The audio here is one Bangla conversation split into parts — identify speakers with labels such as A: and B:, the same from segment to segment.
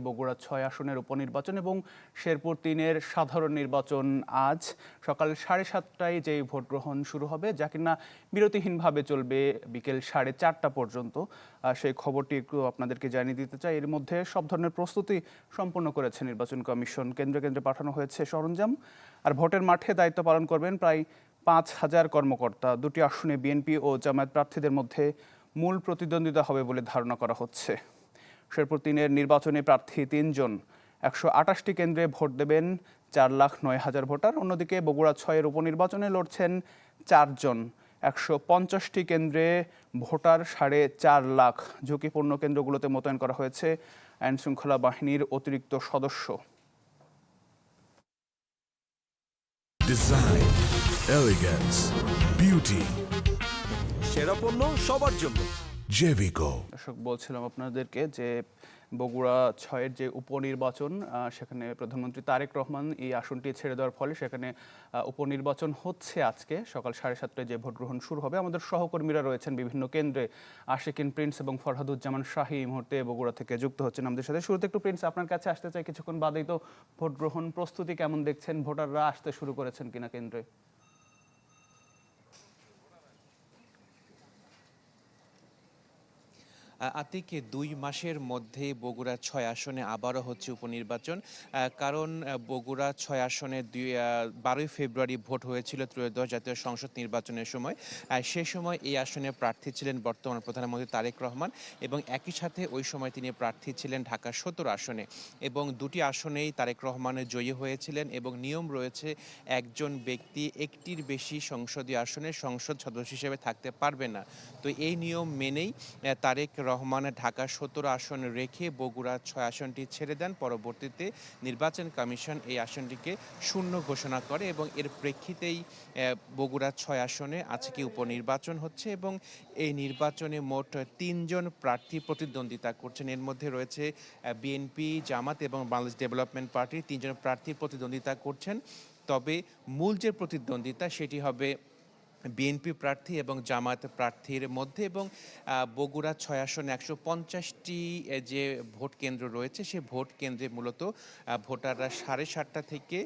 A: বগুড়া ৬ আসনের উপনির্বাচন এবং শেরপুর ৩-এর সাধারণ নির্বাচন আজ সকাল 7:30টায় যেই ভোট গ্রহণ শুরু হবে, যা কিনা বিরতিহীনভাবে চলবে বিকেল 4:30টা পর্যন্ত। সেই খবরটি একটু আপনাদেরকে জানিয়ে দিতে চাই। এর মধ্যে সব ধরনের প্রস্তুতি সম্পন্ন করেছে নির্বাচন কমিশন। কেন্দ্রে কেন্দ্রে পাঠানো হয়েছে সরঞ্জাম। আর ভোটের মাঠে দায়িত্ব পালন করবেন প্রায় 5,000 কর্মকর্তা। দুটি আসনে বিএনপি ও জামায়াত প্রার্থীদের মধ্যে মূল প্রতিদ্বন্দ্বিতা হবে বলে ধারণা করা হচ্ছে। শেরপুর 3-এর নির্বাচনে প্রার্থী 3 জন। 128টি কেন্দ্রে ভোট দেবেন 4,09,000 ভোটার। অন্যদিকে বগুড়া 6-এর উপনির্বাচনে লড়ছেন 4 জন। 150টি কেন্দ্রে ভোটার 4.5 লাখ। ঝুঁকিপূর্ণ কেন্দ্রগুলোতে মোতায়েন করা হয়েছে আইনশৃঙ্খলা বাহিনীর অতিরিক্ত সদস্য।
B: ডিজাইন, এলিগেন্স, বিউটি,
C: সেরা পণ্য সবার জন্য
B: জেভিকো।
A: দর্শক, বলছিলাম আপনাদেরকে যে বগুড়া 6-এর যে উপনির্বাচন, সেখানে প্রধানমন্ত্রী তারেক রহমান এই আসনটি ছেড়ে দেওয়ার ফলে সেখানে উপনির্বাচন হচ্ছে আজকে সকাল 7:30টায় যে ভোট গ্রহণ শুরু হবে। আমাদের সহকর্মীরা রয়েছেন বিভিন্ন কেন্দ্রে। আশিকিন প্রিন্স এবং ফরহাদুজ্জামান শাহী এই মুহূর্তে বগুড়া থেকে যুক্ত হচ্ছেন আমাদের সাথে। শুরুতে একটু প্রিন্স, আপনার কাছে আসতে চাই, কিছুক্ষণ বাদেই তো ভোট গ্রহণ, প্রস্তুতি কেমন দেখছেন? ভোটাররা আসতে শুরু করেছেন কিনা কেন্দ্রে?
D: আতিক, 2 মাসের মধ্যে বগুড়া 6 আসনে আবারও হচ্ছে উপনির্বাচন। কারণ বগুড়া 6 আসনে 12 ফেব্রুয়ারি ভোট হয়েছিল ত্রয়োদশ জাতীয় সংসদ নির্বাচনের সময়। সে সময় এই আসনে প্রার্থী ছিলেন বর্তমান প্রধানমন্ত্রী তারেক রহমান এবং একই সাথে ওই সময় তিনি প্রার্থী ছিলেন ঢাকা 17 আসনে এবং দুটি আসনেই তারেক রহমানের জয়ী হয়েছিলেন এবং নিয়ম রয়েছে একজন ব্যক্তি একটির বেশি সংসদীয় আসনে সংসদ সদস্য হিসেবে থাকতে পারবে না। তো এই নিয়ম মেনেই তারেক রহমান ঢাকা 17 আসন রেখে বগুড়া 6 আসনটি ছেড়ে দেন। পরবর্তীতে নির্বাচন কমিশন এই আসনটিকে শূন্য ঘোষণা করে এবং এর প্রেক্ষিতেই বগুড়া 6 আসনে আজকে উপনির্বাচন হচ্ছে এবং এই নির্বাচনে মোট 3 জন প্রার্থী প্রতিদ্বন্দ্বিতা করছেন। এর মধ্যে রয়েছে বিএনপি, জামাত এবং বাংলাদেশ ডেভেলপমেন্ট পার্টির 3 জন প্রার্থী প্রতিদ্বন্দ্বিতা করছেন। তবে মূল যে প্রতিদ্বন্দ্বিতা সেটি হবে বিএনপি প্রার্থী এবং জামায়াত প্রার্থীর মধ্যে এবং বগুড়া 6 আসনে 150টি যে ভোট কেন্দ্র রয়েছে সে ভোট কেন্দ্রে মূলত ভোটাররা 7:30টা থেকে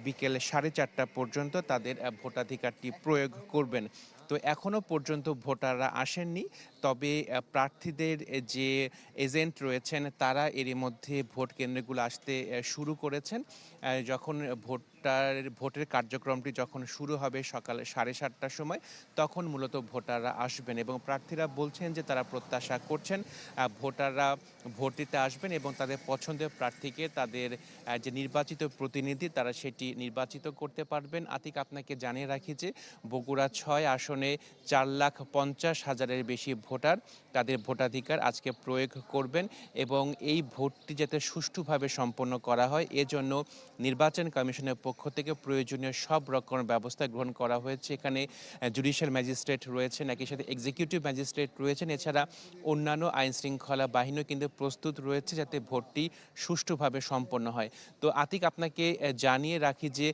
D: বিকেল 4:30টা পর্যন্ত তাদের ভোটাধিকারটি প্রয়োগ করবেন। তো এখনও পর্যন্ত ভোটাররা আসেননি, তবে প্রার্থীদের যে এজেন্ট রয়েছেন তারা এরই মধ্যে ভোট কেন্দ্রগুলো আসতে শুরু করেছেন। যখন ভোটের কার্যক্রমটি যখন শুরু হবে সকাল 7:30টার সময়, তখন মূলত ভোটাররা আসবেন এবং প্রার্থীরা বলছেন যে তারা প্রত্যাশা করছেন ভোটাররা ভোট দিতে আসবেন এবং তাদের পছন্দের প্রার্থীকে তাদের যে নির্বাচিত প্রতিনিধি তারা সেটি নির্বাচিত করতে পারবেন। আতিক, আপনাকে জানিয়ে রাখি যে বগুড়া 6 আসনে 4,50,000-এর বেশি ভোটার তাদের ভোটাধিকার আজকে প্রয়োগ করবেন এবং এই ভোটটি যাতে সুষ্ঠুভাবে সম্পন্ন করা হয় এজন্য নির্বাচন কমিশনের পক্ষ থেকে প্রয়োজনীয় সব রকমের ব্যবস্থা গ্রহণ করা হয়েছে। এখানে জুডিশিয়াল ম্যাজিস্ট্রেট রয়েছেন, একই সাথে এক্সিকিউটিভ ম্যাজিস্ট্রেট রয়েছেন, এছাড়া অন্যান্য আইন শৃঙ্খলা বাহিনীও কিন্তু প্রস্তুত রয়েছে যাতে ভোটটি সুষ্ঠুভাবে সম্পন্ন হয়। তো আতিক, আপনাকে জানিয়ে রাখি যে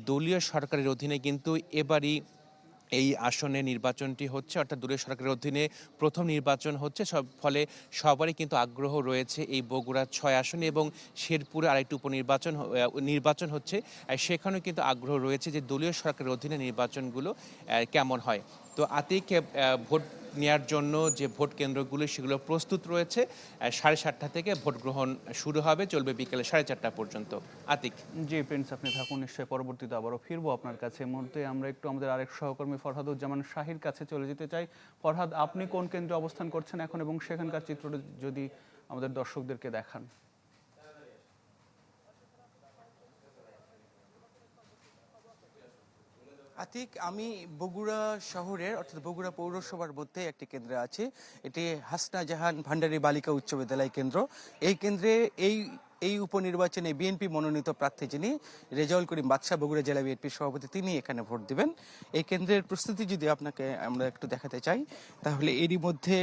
D: দলীয় সরকারের অধীনে কিন্তু এবারই এই আসনে নির্বাচনটি হচ্ছে, অর্থাৎ দলীয় সরকারের অধীনে প্রথম নির্বাচন হচ্ছে। ফলে সবারই কিন্তু আগ্রহ রয়েছে এই বগুড়া 6 আসনে এবং শেরপুরে আরেকটি নির্বাচন হচ্ছে, সেখানেও কিন্তু আগ্রহ রয়েছে যে দলীয় সরকারের অধীনে নির্বাচনগুলো কেমন হয়। তো আতিক, ভোট নেওয়ার জন্য যে ভোট কেন্দ্রগুলো সেগুলো প্রস্তুত রয়েছে। 7:30টা থেকে ভোট গ্রহণ শুরু হবে, চলবে বিকেলে 4:30টা পর্যন্ত। আতিক।
A: জি প্রিন্স, আপনি থাকুন, নিশ্চয়ই পরবর্তীতে আবারও ফিরবো আপনার কাছে। এই মুহূর্তে আমরা একটু আমাদের আরেক সহকর্মী ফরহাদুজ্জামান শাহীর কাছে চলে যেতে চাই। ফরহাদ, আপনি কোন কেন্দ্রে অবস্থান করছেন এখন এবং সেখানকার চিত্রটা যদি আমাদের দর্শকদেরকে দেখান।
E: আতিক, আমি বগুড়া শহরের অর্থাৎ বগুড়া পৌরসভার মধ্যে একটি কেন্দ্রে আছি। এটি হাসনা জাহান ভান্ডারী বালিকা উচ্চ বিদ্যালয় কেন্দ্র। এই কেন্দ্রে এই উপনির্বাচনে বিএনপি মনোনীত প্রার্থী যিনি রেজাউল করিম বাদশা, বগুড়া জেলা বিএনপির সভাপতি, তিনি এখানে ভোট দিবেন। এই কেন্দ্রের প্রস্তুতি যদি আপনাকে আমরা একটু দেখাতে চাই, তাহলে এরই মধ্যে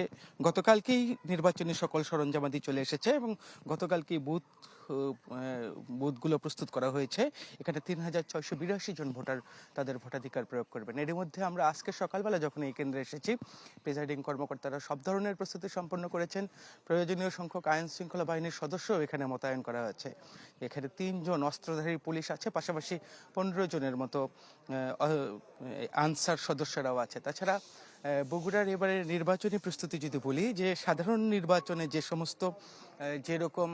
E: গতকালকেই নির্বাচনী সকল সরঞ্জামাদি চলে এসেছে এবং গতকালকেই বুথ বুথগুলো প্রস্তুত করা হয়েছে। এখানে 3682 জন ভোটার তাদের ভোটাধিকার প্রয়োগ করবেন। এর মধ্যে আমরা আজকে সকালবেলা যখন এই কেন্দ্রে এসেছি, প্রিজাইডিং কর্মকর্তারা সব ধরনের প্রস্তুতি সম্পন্ন করেছেন। প্রয়োজনীয় সংখ্যক আইন শৃঙ্খলা বাহিনীর সদস্যও এখানে মোতায়েন করা হয়েছে। এখানে 3 জন অস্ত্রধারী পুলিশ আছে, পাশাপাশি 15 জনের মতো আনসার সদস্যরাও আছে। তাছাড়া বগুড়ার এবারে নির্বাচনী প্রস্তুতি যদি বলি, যে সাধারণ নির্বাচনে যে সমস্ত যেরকম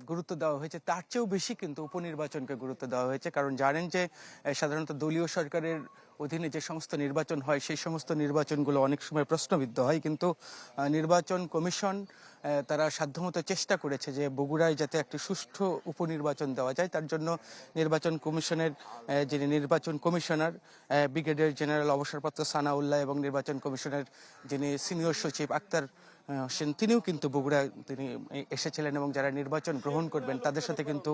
E: গুরুত্ব দেওয়া হয়েছে তার চেয়েও বেশি কিন্তু উপনির্বাচনকে গুরুত্ব দেওয়া হয়েছে। কারণ জানেন যে সাধারণত দলীয় সরকারের অধীনে যে সমস্ত নির্বাচন হয় সেই সমস্ত নির্বাচনগুলো অনেক সময় প্রশ্নবিদ্ধ হয়, কিন্তু নির্বাচন কমিশন তারা সাধ্যমতো চেষ্টা করেছে যে বগুড়ায় যাতে একটি সুষ্ঠু উপনির্বাচন দেওয়া যায়। তার জন্য নির্বাচন কমিশনের যিনি নির্বাচন কমিশনার ব্রিগেডিয়ার জেনারেল অবসরপ্রাপ্ত সানাউল্লাহ এবং নির্বাচন কমিশনের যিনি সিনিয়র সচিব আক্তার হোসেন, তিনিও কিন্তু বগুড়া তিনি এসেছিলেন এবং যারা নির্বাচন গ্রহণ করবেন তাদের সাথে কিন্তু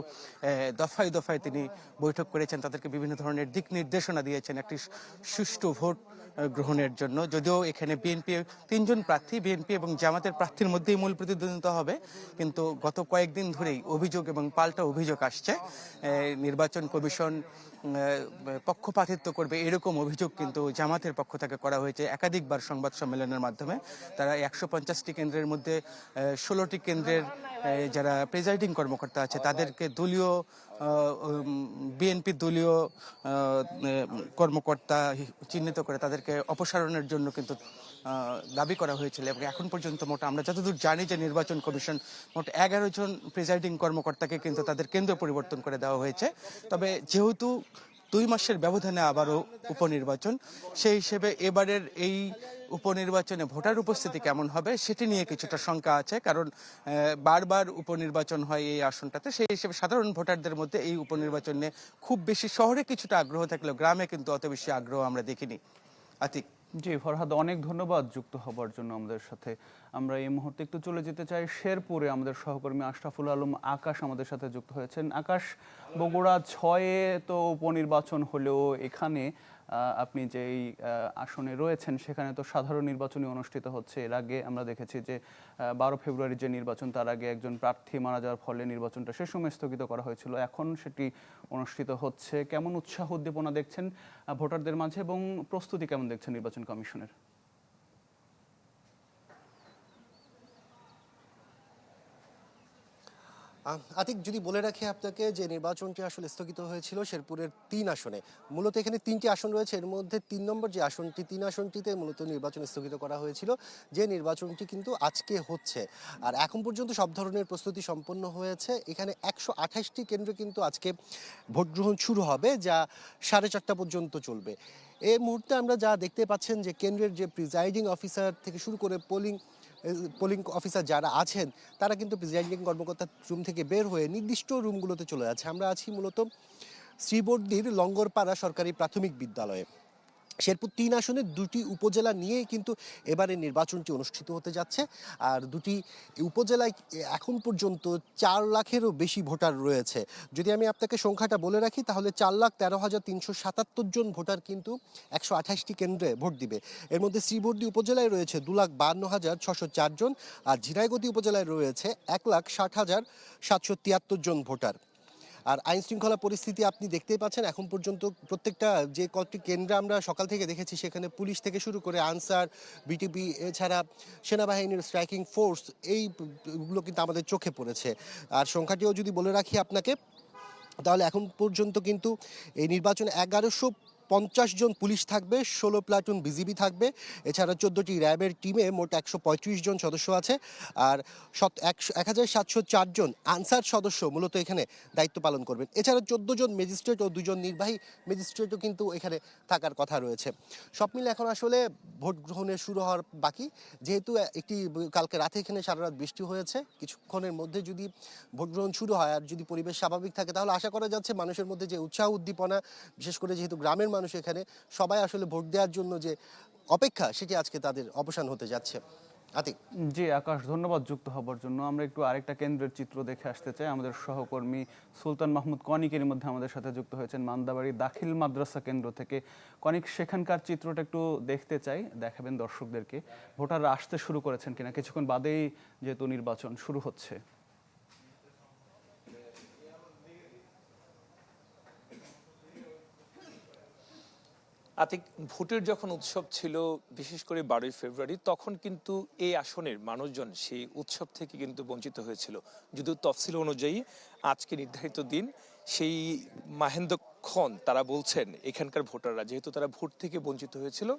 E: দফায় দফায় তিনি বৈঠক করেছেন, তাদেরকে বিভিন্ন ধরনের দিক নির্দেশনা দিয়েছেন একটি সুষ্ঠু ভোট গ্রহণের জন্য। যদিও এখানে বিএনপি 3 জন প্রার্থী, বিএনপি এবং জামাতের প্রার্থীর মধ্যেই মূল প্রতিদ্বন্দ্বিতা হবে, কিন্তু গত কয়েকদিন ধরেই অভিযোগ এবং পাল্টা অভিযোগ আসছে নির্বাচন কমিশন পক্ষপাতিত্ব করবে, এরকম অভিযোগ কিন্তু জামাতের পক্ষ থেকে করা হয়েছে একাধিকবার সংবাদ সম্মেলনের মাধ্যমে। তারা 150টি কেন্দ্রের মধ্যে 16টি কেন্দ্রের যারা প্রিজাইডিং কর্মকর্তা আছে তাদেরকে দলীয় বিএনপি দলীয় কর্মকর্তা চিহ্নিত করে তাদেরকে অপসারণের জন্য কিন্তু দাবি করা হয়েছিল। এবং এখন পর্যন্ত মোট আমরা যতদূর জানি যে নির্বাচন কমিশন মোট 11 জন প্রিজাইডিং কর্মকর্তাকে কিন্তু তাদের কেন্দ্র পরিবর্তন করে দেওয়া হয়েছে। তবে যেহেতু 2 মাসের ব্যবধানে আবারও উপনির্বাচন, সেই হিসেবে এবারের এই উপনির্বাচনে ভোটার উপস্থিতি কেমন হবে সেটি নিয়ে কিছুটা শঙ্কা আছে। কারণ বারবার উপনির্বাচন হয় এই আসনটাতে, সেই হিসেবে সাধারণ ভোটারদের মধ্যে এই উপনির্বাচন নিয়ে খুব বেশি, শহরে কিছুটা আগ্রহ থাকলেও গ্রামে কিন্তু অত বেশি আগ্রহ আমরা দেখিনি। আতিক।
A: জি ফরহাদ, অনেক ধন্যবাদ যুক্ত হবার জন্য আমাদের সাথে। আমরা এই মুহূর্তে একটু চলে যেতে চাই শেরপুরে। আমাদের সহকর্মী আশরাফুল আলম আকাশ আমাদের সাথে যুক্ত হয়েছেন। আকাশ, বগুড়া 6-এ তো উপনির্বাচন হলেও এখানে আপনি যেই আসনে রয়েছেন সেখানে তো সাধারণ নির্বাচনই অনুষ্ঠিত হচ্ছে। এর আগে আমরা দেখেছি যে 12 ফেব্রুয়ারি যে নির্বাচন, তার আগে একজন প্রার্থী মারা যাওয়ার ফলে নির্বাচনটা সে সময় স্থগিত করা হয়েছিল, এখন সেটি অনুষ্ঠিত হচ্ছে। কেমন উৎসাহ উদ্দীপনা দেখছেন ভোটারদের মাঝে এবং প্রস্তুতি কেমন দেখছেন নির্বাচন কমিশনের?
F: আতিক, যদি বলে রাখি আপনাকে যে নির্বাচনটি আসলে স্থগিত হয়েছিল শেরপুরের 3 আসনে। মূলত এখানে 3টি আসন রয়েছে, এর মধ্যে 3 নম্বর যে আসনটি, 3 আসনটিতে মূলত নির্বাচন স্থগিত করা হয়েছিল, যে নির্বাচনটি কিন্তু আজকে হচ্ছে। আর এখন পর্যন্ত সব ধরনের প্রস্তুতি সম্পন্ন হয়েছে। এখানে 128টি কেন্দ্রে কিন্তু আজকে ভোট গ্রহণ শুরু হবে, যা 4:30 পর্যন্ত চলবে। এই মুহূর্তে আমরা যা দেখতে পাচ্ছেন যে কেন্দ্রের যে প্রিজাইডিং অফিসার থেকে শুরু করে পোলিং অফিসার যারা আছেন তারা কিন্তু প্রিজাইডিং কর্মকর্তার রুম থেকে বের হয়ে নির্দিষ্ট রুমগুলোতে চলে যাচ্ছে। আমরা আছি মূলত শ্রীবর্দীর লঙ্গরপাড়া সরকারি প্রাথমিক বিদ্যালয়ে। শেরপুর 3 আসনে 2টি উপজেলা নিয়েই কিন্তু এবারে নির্বাচনটি অনুষ্ঠিত হতে যাচ্ছে। আর 2টি উপজেলায় এখন পর্যন্ত 4 লাখেরও বেশি ভোটার রয়েছে। যদি আমি আপনাকে সংখ্যাটা বলে রাখি তাহলে 4,13,377 জন ভোটার কিন্তু 128টি কেন্দ্রে ভোট দিবে। এর মধ্যে শ্রীবর্দী উপজেলায় রয়েছে 2,52,604 জন, আর ঝিনাইগাতী উপজেলায় রয়েছে 1,60,773 জন ভোটার। আর আইন শৃঙ্খলা পরিস্থিতি আপনি দেখতেই পাচ্ছেন, এখন পর্যন্ত প্রত্যেকটা যে কয়েকটি কেন্দ্রে আমরা সকাল থেকে দেখেছি সেখানে পুলিশ থেকে শুরু করে আনসার, বিটিপি, এছাড়া সেনাবাহিনীর স্ট্রাইকিং ফোর্স, এইগুলো কিন্তু আমাদের চোখে পড়েছে। আর সংখ্যাটিও যদি বলে রাখি আপনাকে তাহলে এখন পর্যন্ত কিন্তু এই নির্বাচনে 1150 জন পুলিশ থাকবে, 16 প্লাটুন বিজিবি থাকবে, এছাড়া 14টি র্যাবের টিমে মোট 135 জন সদস্য আছে। আর 1704 জন আনসার সদস্য মূলত এখানে দায়িত্ব পালন করবেন। এছাড়া 14 জন ম্যাজিস্ট্রেট ও 2 জন নির্বাহী ম্যাজিস্ট্রেটও কিন্তু এখানে থাকার কথা রয়েছে। সব মিলে এখন আসলে ভোট গ্রহণের শুরু হওয়ার বাকি। যেহেতু কালকে রাতে এখানে সারা রাত বৃষ্টি হয়েছে, কিছুক্ষণের মধ্যে যদি ভোট গ্রহণ শুরু হয় আর যদি পরিবেশ স্বাভাবিক থাকে তাহলে আশা করা যাচ্ছে মানুষের মধ্যে যে উৎসাহ উদ্দীপনা, বিশেষ করে যেহেতু গ্রামের মানুষ এখানে সবাই আসলে ভোট দেওয়ার জন্য যে অপেক্ষা সেটি আজকে তাদের অবসান হতে যাচ্ছে। আতিক।
A: জি আকাশ, ধন্যবাদ যুক্ত হবার জন্য। আমরা একটু আরেকটা কেন্দ্রের চিত্র দেখে আসতে চাই। আমাদের সহকর্মী সুলতান মাহমুদ কনিকের মধ্যে আমাদের সাথে যুক্ত হয়েছেন মান্দাবাড়ি দাখিল মাদ্রাসা কেন্দ্র থেকে। কনিক, সেখানকার চিত্রটা একটু দেখতে চাই, দেখাবেন দর্শকদেরকে। ভোটাররা আসতে শুরু করেছেন কিনা, কিছুক্ষণ বাদেই যেহেতু নির্বাচন শুরু হচ্ছে।
G: ভোটের যখন উৎসব ছিল বিশেষ করে 12ই ফেব্রুয়ারি, তখন কিন্তু এই আসনের মানুষজন সেই উৎসব থেকে কিন্তু বঞ্চিত হয়েছিল। যদিও তফসিল অনুযায়ী আজকে নির্ধারিত দিন, সেই মাহেন্দ্রক্ষণ তারা বলছেন এখানকার ভোটাররা যেহেতু তারা ভোট থেকে বঞ্চিত হয়েছিল,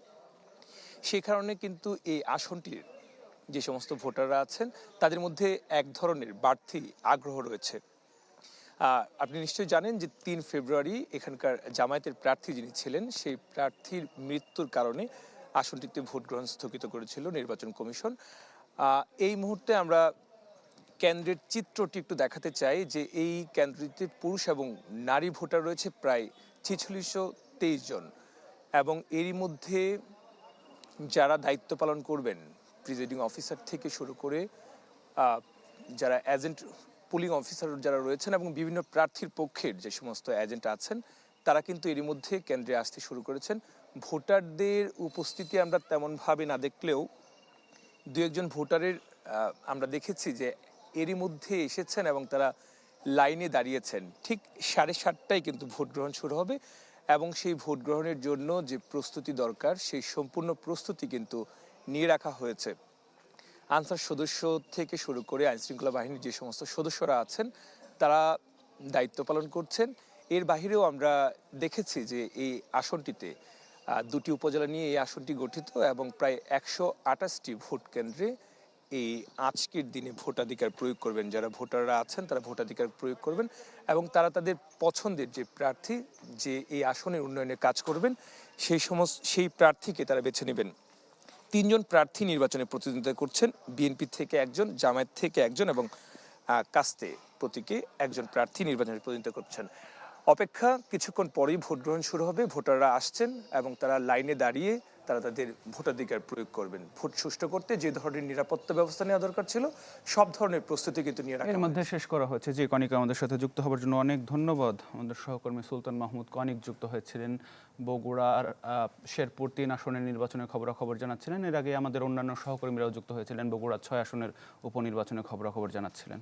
G: সেই কারণে কিন্তু এই আসনটির যে সমস্ত ভোটাররা আছেন তাদের মধ্যে এক ধরনের বাড়তি আগ্রহ রয়েছে। আপনি নিশ্চয়ই জানেন যে 3 ফেব্রুয়ারি এখানকার জামায়াতের প্রার্থী যিনি ছিলেন সেই প্রার্থীর মৃত্যুর কারণে আসনটিতে ভোট গ্রহণ স্থগিত করেছিল নির্বাচন কমিশন। এই মুহূর্তে আমরা কেন্দ্রের চিত্রটি একটু দেখাতে চাই যে এই কেন্দ্রটিতে পুরুষ এবং নারী ভোটার রয়েছে প্রায় 4623 জন, এবং এরই মধ্যে যারা দায়িত্ব পালন করবেন প্রিজাইডিং অফিসার থেকে শুরু করে যারা এজেন্ট পুলিং অফিসার যারা রয়েছেন এবং বিভিন্ন প্রার্থীর পক্ষের যে সমস্ত এজেন্ট আছেন তারা কিন্তু এরই মধ্যে কেন্দ্রে আসতে শুরু করেছেন। ভোটারদের উপস্থিতি আমরা তেমনভাবে না দেখলেও দু একজন ভোটারের আমরা দেখেছি যে এরই মধ্যে এসেছেন এবং তারা লাইনে দাঁড়িয়েছেন। ঠিক 7:30টায় কিন্তু ভোট গ্রহণ শুরু হবে এবং সেই ভোট গ্রহণের জন্য যে প্রস্তুতি দরকার সেই সম্পূর্ণ প্রস্তুতি কিন্তু নিয়ে রাখা হয়েছে। আনসার সদস্য থেকে শুরু করে আইনশৃঙ্খলা বাহিনীর যে সমস্ত সদস্যরা আছেন তারা দায়িত্ব পালন করছেন। এর বাহিরেও আমরা দেখেছি যে এই আসনটিতে 2টি উপজেলা নিয়ে এই আসনটি গঠিত এবং প্রায় 128টি ভোট কেন্দ্রে এই আজকের দিনে ভোটাধিকার প্রয়োগ করবেন। যারা ভোটাররা আছেন তারা ভোটাধিকার প্রয়োগ করবেন এবং তারা তাদের পছন্দের যে প্রার্থী যে এই আসনের উন্নয়নে কাজ করবেন সেই প্রার্থীকে তারা বেছে নেবেন। 3 জন প্রার্থী নির্বাচনে প্রতিদ্বন্দ্বিতা করছেন। বিএনপি থেকে একজন, জামায়াত থেকে একজন এবং কাস্তে প্রতীকে একজন প্রার্থী নির্বাচনে প্রতিদ্বন্দ্বিতা করছেন। অপেক্ষা, কিছুক্ষণ পরেই ভোট গ্রহণ শুরু হবে। ভোটাররা আসছেন এবং তারা লাইনে দাঁড়িয়ে তারা তাদের ভোটাধিকার প্রয়োগ করবেন। ভোট সুষ্ঠু করতে যে ধরনের নিরাপত্তা ব্যবস্থা নেওয়া দরকার ছিল সব ধরনের প্রস্তুতি কিন্তু নিয়ে রাখা
A: এর মধ্যে শেষ করা হয়েছে। যে কণিকা আমাদের সাথে যুক্ত হওয়ার জন্য অনেক ধন্যবাদ। আমাদের সহকর্মী সুলতান মাহমুদ কণিক যুক্ত হয়েছিলেন, বগুড়ার শেরপুর 3 আসনের নির্বাচনের খবরাখবর জানাচ্ছিলেন। এর আগে আমাদের অন্যান্য সহকর্মীরাও যুক্ত হয়েছিলেন, বগুড়া 6 আসনের উপনির্বাচনের খবরাখবর জানাচ্ছিলেন।